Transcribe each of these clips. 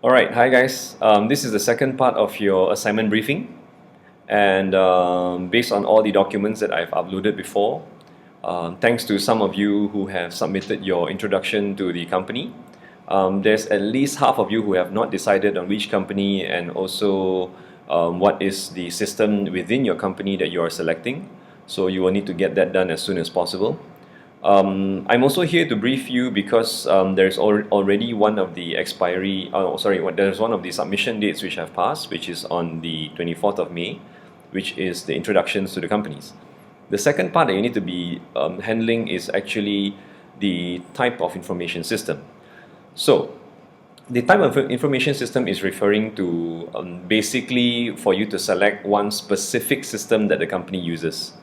Alright, hi guys. This is the second part of your assignment briefing, and based on all the documents that I've uploaded before, thanks to some of you who have submitted your introduction to the company, there's at least half of you who have not decided on which company and also what is the system within your company that you are selecting. So you will need to get that done as soon as possible. I'm also here to brief you because there's already one of the there's one of the submission dates which have passed, which is on the 24th of May, which is the introductions to the companies. The second part that you need to be handling is actually the type of information system. So, the type of information system is referring to basically for you to select one specific system that the company uses.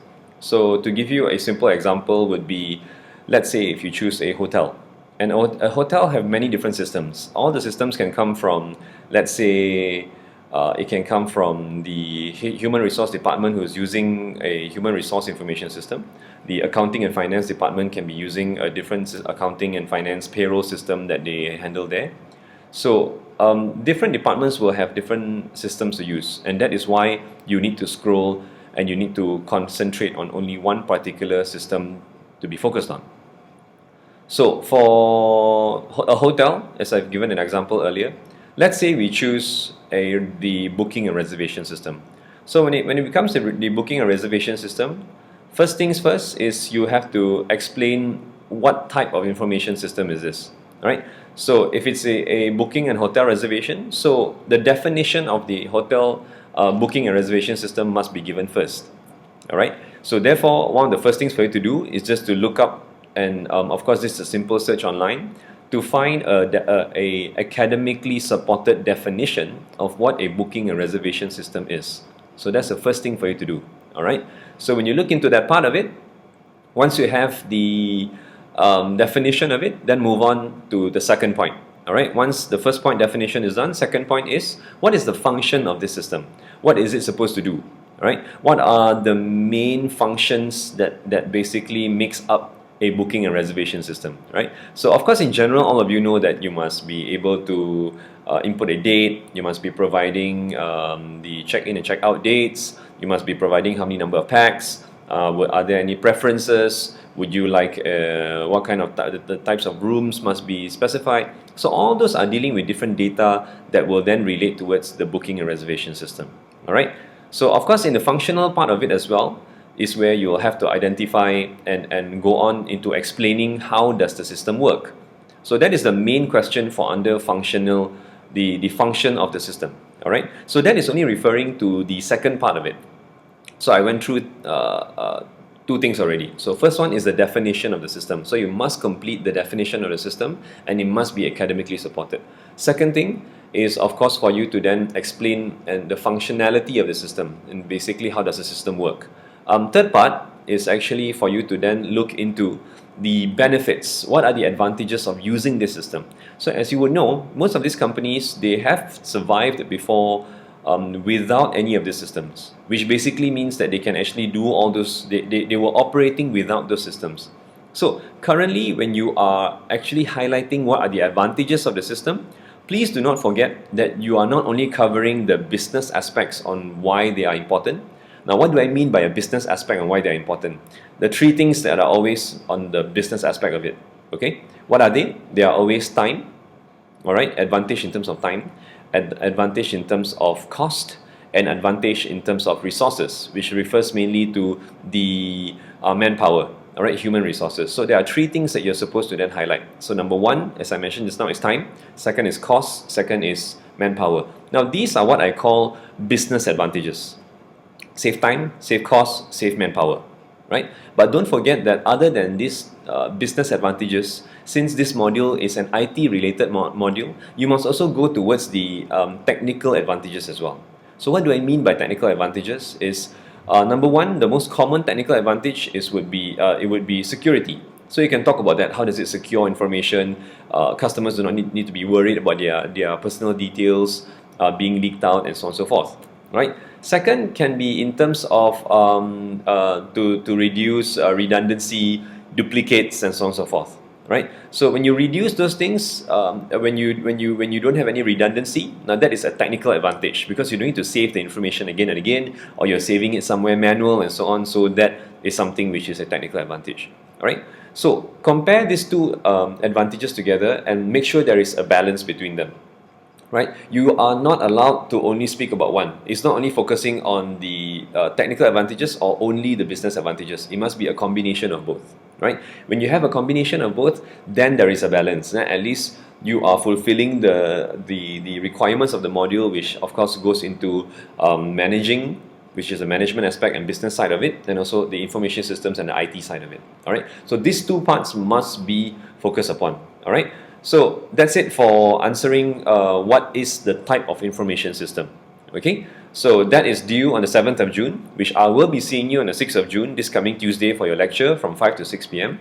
So to give you a simple example would be, let's say if you choose a hotel. And a hotel have many different systems. All the systems can come from, let's say, it can come from the human resource department who's using a human resource information system. The accounting and finance department can be using a different accounting and finance payroll system that they handle there. So different departments will have different systems to use, and that is why you need to scroll and you need to concentrate on only one particular system to be focused on. So for a hotel, as I've given an example earlier, let's say we choose the booking and reservation system. So when it comes to the booking and reservation system, first things first is you have to explain what type of information system is this, right? So if it's a booking and hotel reservation, so the definition of the hotel booking and reservation system must be given first. Alright, so therefore one of the first things for you to do is just to look up, and of course this is a simple search online, to find a academically supported definition of what a booking and reservation system is. So that's the first thing for you to do. Alright, so when you look into that part of it, once you have the definition of it, then move on to the second point. Alright, once the first point definition is done, second point is, what is the function of this system? What is it supposed to do? Right? What are the main functions that basically makes up a booking and reservation system, right? So of course in general, all of you know that you must be able to input a date, you must be providing the check-in and check-out dates, you must be providing how many number of packs, are there any preferences, would you like, what kind of the types of rooms must be specified. So all those are dealing with different data that will then relate towards the booking and reservation system. Alright, so of course in the functional part of it as well is where you will have to identify and go on into explaining how does the system work. So that is the main question for under functional, the function of the system. Alright, so that is only referring to the second part of it. So I went through two things already. So first one is the definition of the system. So you must complete the definition of the system and it must be academically supported. Second thing is of course for you to then explain the functionality of the system and basically how does the system work. Third part is actually for you to then look into the benefits. What are the advantages of using this system? So as you would know, most of these companies, they have survived before without any of these systems, which basically means that they can actually do all those, they were operating without those systems. So currently when you are actually highlighting what are the advantages of the system, please do not forget that you are not only covering the business aspects on why they are important. Now what do I mean by a business aspect and why they are important? The three things that are always on the business aspect of it. Okay, what are they? They are always time, alright, advantage in terms of time, advantage in terms of cost, and advantage in terms of resources, which refers mainly to the manpower, alright, human resources. So there are three things that you're supposed to then highlight. So number one, as I mentioned just now, is time. Second is cost. Second is manpower. Now these are what I call business advantages. Save time, save cost, save manpower, right? But don't forget that other than these business advantages, since this module is an IT related module, you must also go towards the technical advantages as well. So what do I mean by technical advantages is, number one, the most common technical advantage would be security. So you can talk about that. How does it secure information? Customers do not need to be worried about their personal details being leaked out and so on and so forth, right? Second can be in terms of to reduce redundancy, duplicates and so on and so forth. right? So when you reduce those things, when you don't have any redundancy, now that is a technical advantage because you don't need to save the information again and again, or you're saving it somewhere manual and so on. So that is something which is a technical advantage. All right. So compare these two advantages together and make sure there is a balance between them. Right? You are not allowed to only speak about one. It's not only focusing on the technical advantages or only the business advantages. It must be a combination of both. Right? When you have a combination of both, then there is a balance. At least you are fulfilling the requirements of the module, which of course goes into managing, which is the management aspect and business side of it, and also the information systems and the IT side of it. All right. So these two parts must be focused upon. All right. So that's it for answering what is the type of information system. Okay, so that is due on the 7th of June, which I will be seeing you on the 6th of June, this coming Tuesday, for your lecture from 5 to 6 p.m.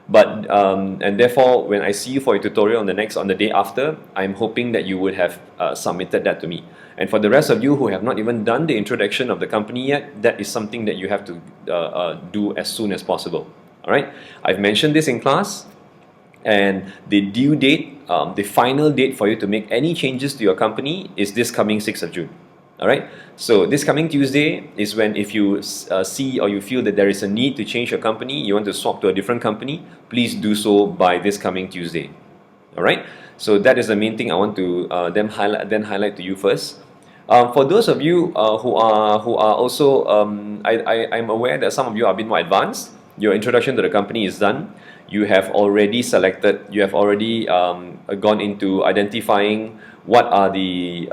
But and therefore, when I see you for your tutorial on the day after, I'm hoping that you would have submitted that to me. And for the rest of you who have not even done the introduction of the company yet, that is something that you have to do as soon as possible. All right, I've mentioned this in class. And the due date, the final date for you to make any changes to your company is this coming 6th of June. Alright, so this coming Tuesday is when, if you see or you feel that there is a need to change your company, you want to swap to a different company, please do so by this coming Tuesday. Alright, so that is the main thing I want to then highlight to you first. For those of you who are also, I'm aware that some of you are a bit more advanced. Your introduction to the company is done. You have already selected, you have already gone into identifying what are the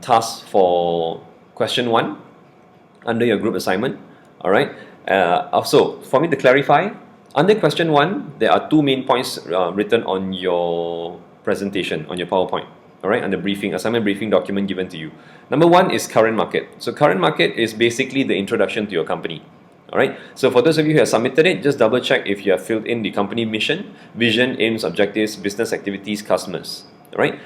tasks for question 1 under your group assignment. Alright, so for me to clarify, under question 1, there are 2 main points written on your presentation, on your PowerPoint. Alright, on the assignment briefing document given to you. Number 1 is current market. So current market is basically the introduction to your company. Alright, so for those of you who have submitted it, just double check if you have filled in the company mission, vision, aims, objectives, business activities, customers. Alright,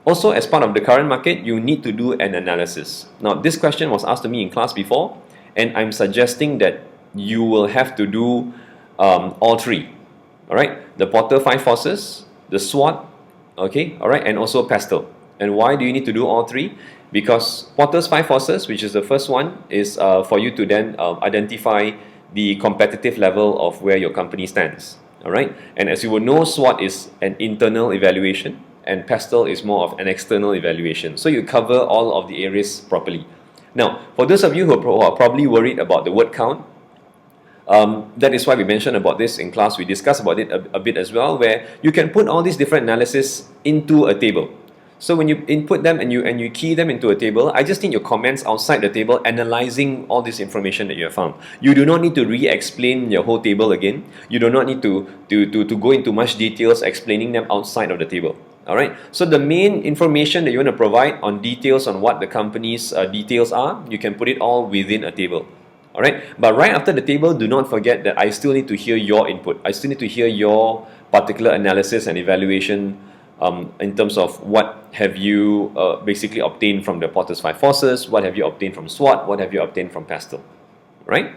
also as part of the current market, you need to do an analysis. Now this question was asked to me in class before, and I'm suggesting that you will have to do all 3. Alright, the Porter 5 forces, the SWOT, okay, alright, and also PESTEL. And why do you need to do all 3? Because Porter's 5 forces, which is the first one, is for you to then identify the competitive level of where your company stands. Alright, and as you will know, SWOT is an internal evaluation and PESTEL is more of an external evaluation. So you cover all of the areas properly. Now, for those of you who are probably worried about the word count, that is why we mentioned about this in class. We discussed about it a bit as well, where you can put all these different analysis into a table. So when you input them and you key them into a table, I just need your comments outside the table analyzing all this information that you have found. You do not need to re-explain your whole table again. You do not need to go into much details explaining them outside of the table. Alright, so the main information that you want to provide on details on what the company's details are, you can put it all within a table. Alright, but right after the table, do not forget that I still need to hear your input. I still need to hear your particular analysis and evaluation in terms of what have you basically obtained from the Porter's 5 forces, what have you obtained from SWOT, what have you obtained from PESTEL, right?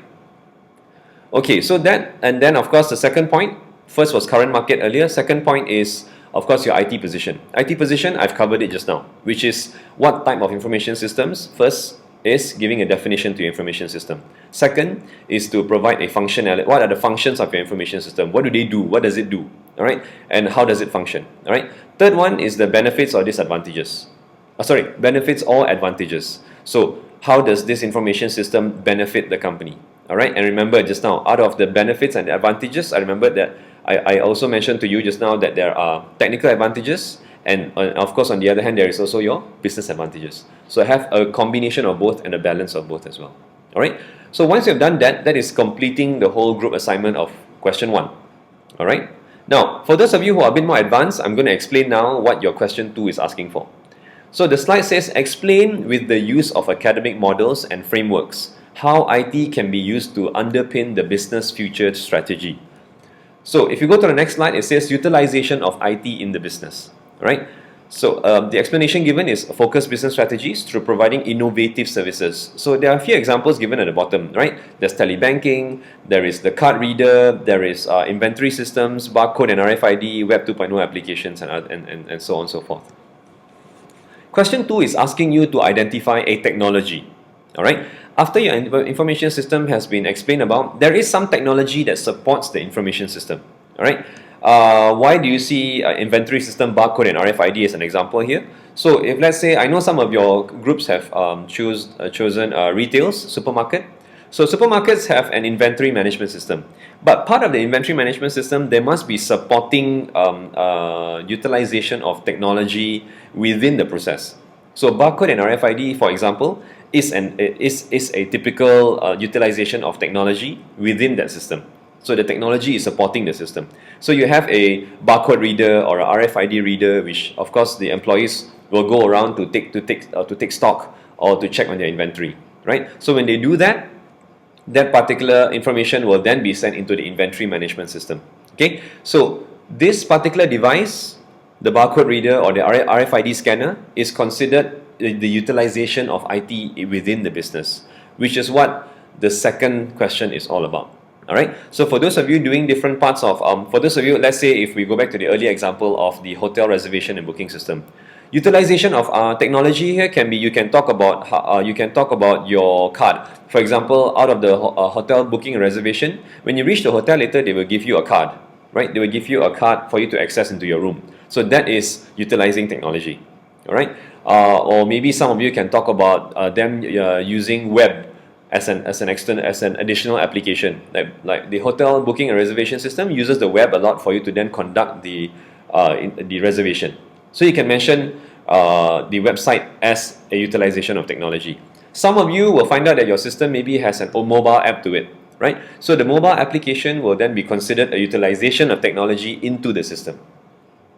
Okay, so that, and then of course the second point, first was current market earlier, second point is of course your IT position. IT position, I've covered it just now, which is what type of information systems. First is giving a definition to your information system. Second is to provide a functionality. What are the functions of your information system? What do they do? What does it do? All right, and how does it function? All right. Third one is the benefits or disadvantages. Benefits or advantages. So how does this information system benefit the company? All right, and remember just now, out of the benefits and the advantages, I remember that I also mentioned to you just now that there are technical advantages, and of course on the other hand there is also your business advantages. So have a combination of both and a balance of both as well. All right. So once you've done that, that is completing the whole group assignment of question 1. All right. Now, for those of you who are a bit more advanced, I'm going to explain now what your question 2 is asking for. So the slide says, explain with the use of academic models and frameworks how IT can be used to underpin the business future strategy. So if you go to the next slide, it says utilization of IT in the business. Right? So the explanation given is focus business strategies through providing innovative services. So there are a few examples given at the bottom, right? There's telebanking, there is the card reader, there is inventory systems, barcode and RFID, Web 2.0 applications, and so on and so forth. Question 2 is asking you to identify a technology. All right. After your information system has been explained about, there is some technology that supports the information system. All right. Why do you see inventory system, barcode, and RFID as an example here? So if let's say, I know some of your groups have chosen retails, supermarket. So supermarkets have an inventory management system. But part of the inventory management system, there must be supporting utilization of technology within the process. So barcode and RFID, for example, is a typical utilization of technology within that system. So the technology is supporting the system. So you have a barcode reader or a RFID reader, which of course the employees will go around to take stock or to check on their inventory, right? So when they do that, that particular information will then be sent into the inventory management system. Okay, so this particular device, the barcode reader or the RFID scanner, is considered the utilization of IT within the business, which is what the second question is all about. All right. So for those of you doing different parts of, for those of you, let's say if we go back to the earlier example of the hotel reservation and booking system, utilization of technology here can be, you can talk about your card. For example, out of the hotel booking and reservation, when you reach the hotel later, they will give you a card, right? They will give you a card for you to access into your room. So that is utilizing technology. All right. Or maybe some of you can talk about them using web as an additional application. Like the hotel booking and reservation system uses the web a lot for you to then conduct the reservation. So you can mention the website as a utilization of technology. Some of you will find out that your system maybe has a mobile app to it, right? So the mobile application will then be considered a utilization of technology into the system.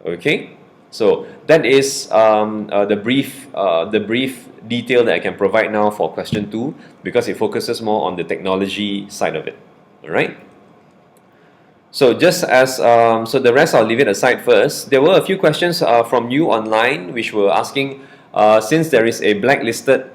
Okay, so that is the brief detail that I can provide now for question 2, because it focuses more on the technology side of it. All right. So just as so the rest I'll leave it aside first. There were a few questions from you online which were asking, since there is a blacklisted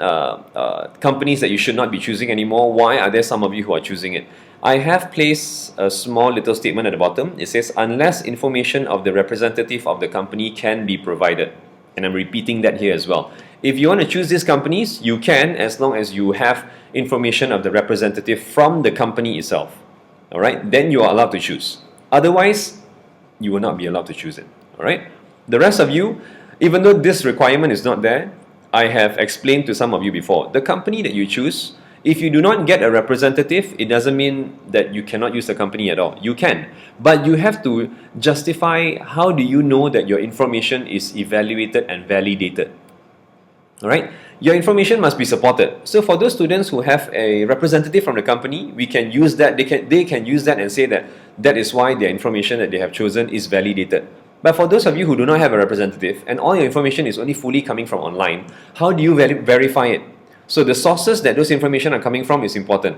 companies that you should not be choosing anymore, why are there some of you who are choosing it? I have placed a small little statement at the bottom. It says, unless information of the representative of the company can be provided. And I'm repeating that here as well. If you want to choose these companies, you can, as long as you have information of the representative from the company itself. All right, then you are allowed to choose. Otherwise, you will not be allowed to choose it. All right. The rest of you, even though this requirement is not there, I have explained to some of you before. The company that you choose, if you do not get a representative, it doesn't mean that you cannot use the company at all. You can, but you have to justify how do you know that your information is evaluated and validated. All right, your information must be supported. So for those students who have a representative from the company, we can use that. They can use that and say that that is why their information that they have chosen is validated. But for those of you who do not have a representative and all your information is only fully coming from online, how do you verify it? So the sources that those information are coming from is important.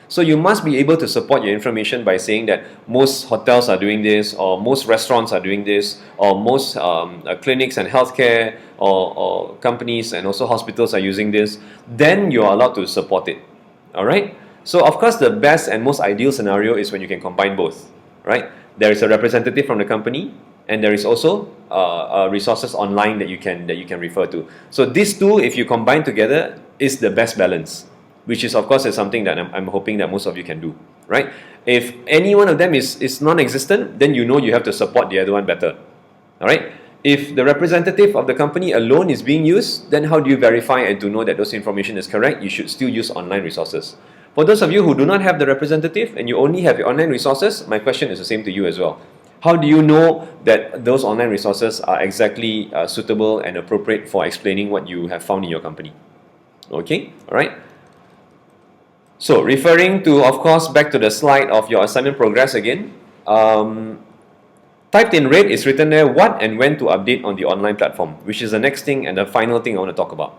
So you must be able to support your information by saying that most hotels are doing this, or most restaurants are doing this, or most clinics and healthcare or companies and also hospitals are using this. Then you are allowed to support it. All right. So of course, the best and most ideal scenario is when you can combine both. Right. There is a representative from the company, and there is also resources online that you can refer to. So these two, if you combine together, is the best balance, which is of course is something that I'm hoping that most of you can do, right? If any one of them is non-existent, then you know you have to support the other one better, all right? If the representative of the company alone is being used, then how do you verify and to know that those information is correct? You should still use online resources. For those of you who do not have the representative and you only have your online resources, my question is the same to you as well. How do you know that those online resources are exactly suitable and appropriate for explaining what you have found in your company? Okay, all right. So referring to, of course, back to the slide of your assignment progress again, typed in red is written there, what and when to update on the online platform, which is the next thing and the final thing I want to talk about.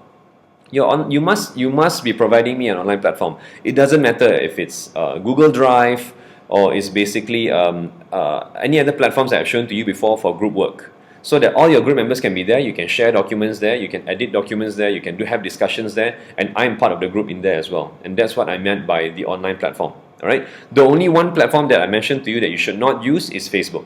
You must be providing me an online platform. It doesn't matter if it's Google Drive or it's basically any other platforms that I've shown to you before for group work. so that all your group members can be there. You can share documents there, you can edit documents there, you can have discussions there, and I'm part of the group in there as well. And that's what I meant by the online platform. All right. The only one platform that I mentioned to you that you should not use is Facebook.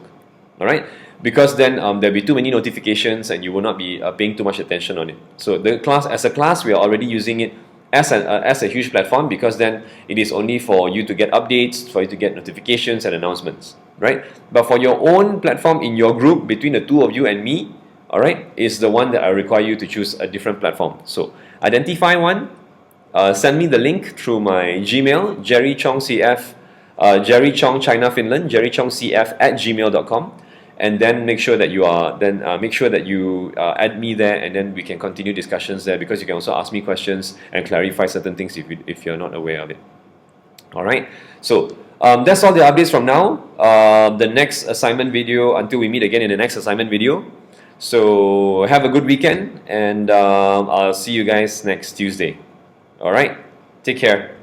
All right, because then there'll be too many notifications and you will not be paying too much attention on it. So the class, as a class, we are already using it as a huge platform, because then it is only for you to get updates, for you to get notifications and announcements, right? But for your own platform in your group, between the two of you and me, all right, is the one that I require you to choose a different platform. So identify one, send me the link through my Gmail, Jerry Chong CF, Jerry Chong China Finland, jerrychongcf@gmail.com. And then make sure that you are add me there, and then we can continue discussions there, because you can also ask me questions and clarify certain things if you're not aware of it. All right, so that's all the updates from now. The next assignment video, until we meet again in the next assignment video. So have a good weekend, and I'll see you guys next Tuesday. All right, take care.